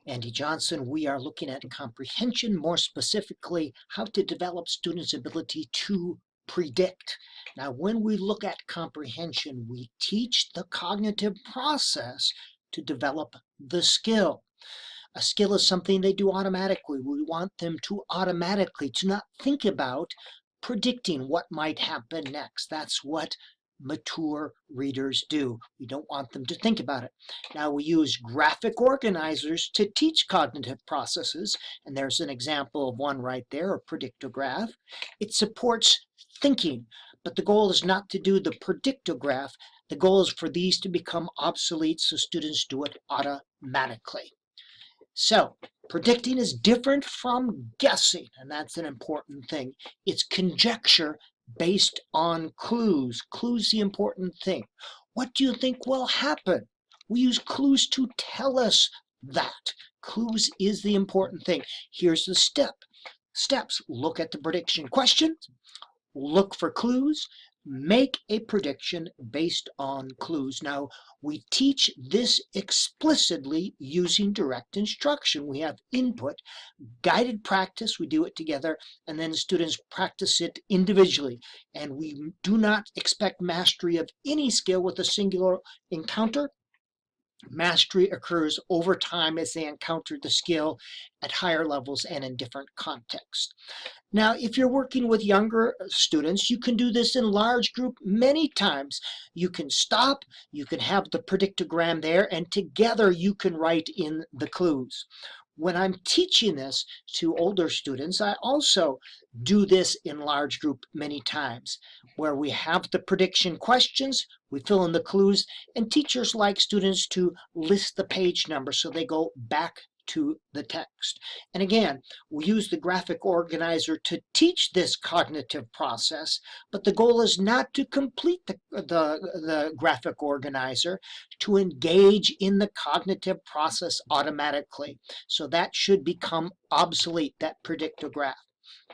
Andy Johnson. We are looking at comprehension, more specifically, how to develop students' ability to predict. Now, when we look at comprehension, we teach the cognitive process to develop the skill. A skill is something they do automatically. We want them to automatically, to not think about predicting what might happen next. That's what mature readers do. We don't want them to think about it. Now we use graphic organizers to teach cognitive processes, and there's an example of one right there, a predictograph. It supports thinking, but the goal is not to do the predictograph. The goal is for these to become obsolete so students do it automatically. So, predicting is different from guessing, and that's an important thing. It's conjecture based on clues. Clues the important thing. What do you think will happen? We use clues to tell us that. Clues is the important thing. Here's the steps. Look at the prediction questions. Look for clues. Make a prediction based on clues. Now, we teach this explicitly using direct instruction. We have input, guided practice, we do it together, and then students practice it individually. And we do not expect mastery of any skill with a singular encounter. Mastery occurs over time as they encounter the skill at higher levels and in different contexts. Now, if you're working with younger students, you can do this in large group many times. You can stop, you can have the predictogram there, and together you can write in the clues. When I'm teaching this to older students, I also do this in large group many times, where we have the prediction questions, we fill in the clues, and teachers like students to list the page number so they go back to the text. And again, we use the graphic organizer to teach this cognitive process, but the goal is not to complete the graphic organizer, to engage in the cognitive process automatically. So that should become obsolete, that predictograph.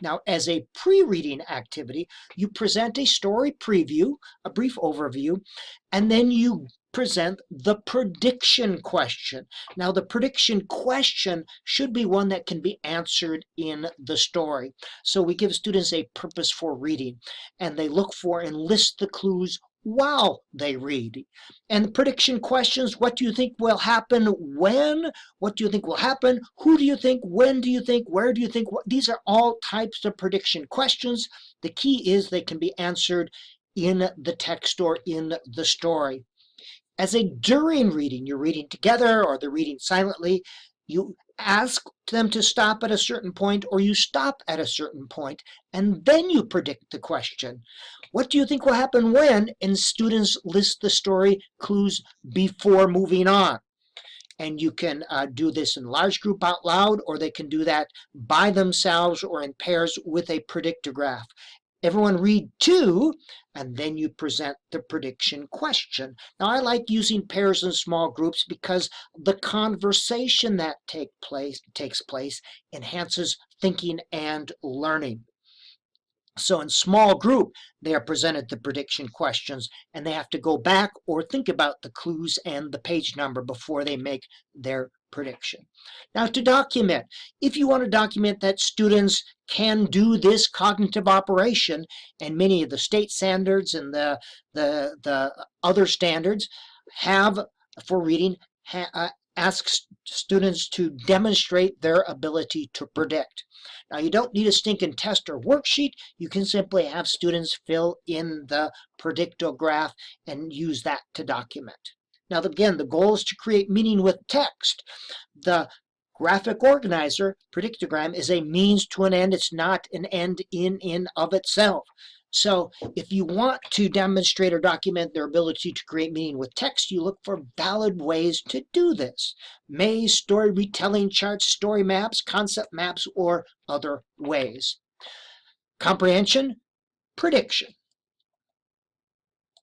Now, as a pre-reading activity, you present a story preview, a brief overview, and then you present the prediction question. Now, the prediction question should be one that can be answered in the story. So we give students a purpose for reading, and they look for and list the clues while they read. And the prediction questions: what do you think will happen when? What do you think will happen? Who do you think? When do you think? Where do you think? These are all types of prediction questions. The key is they can be answered in the text or in the story. As a during reading, you're reading together or they're reading silently, you ask them to stop at a certain point, or you stop at a certain point, and then you predict the question. What do you think will happen when? And students list the story clues before moving on. And you can do this in large group out loud, or they can do that by themselves or in pairs with a predictograph. Everyone read two, and then you present the prediction question. Now, I like using pairs and small groups because the conversation that takes place enhances thinking and learning. So in small group, they are presented the prediction questions, and they have to go back or think about the clues and the page number before they make their prediction. Now, to document, if you want to document that students can do this cognitive operation, and many of the state standards and the other standards have for reading ask students to demonstrate their ability to predict. Now, you don't need a stinking test or worksheet. You can simply have students fill in the predictograph and use that to document. Now, again, the goal is to create meaning with text. The graphic organizer, predictogram, is a means to an end. It's not an end in of itself. So if you want to demonstrate or document their ability to create meaning with text, you look for valid ways to do this. Maze, story retelling charts, story maps, concept maps, or other ways. Comprehension, prediction.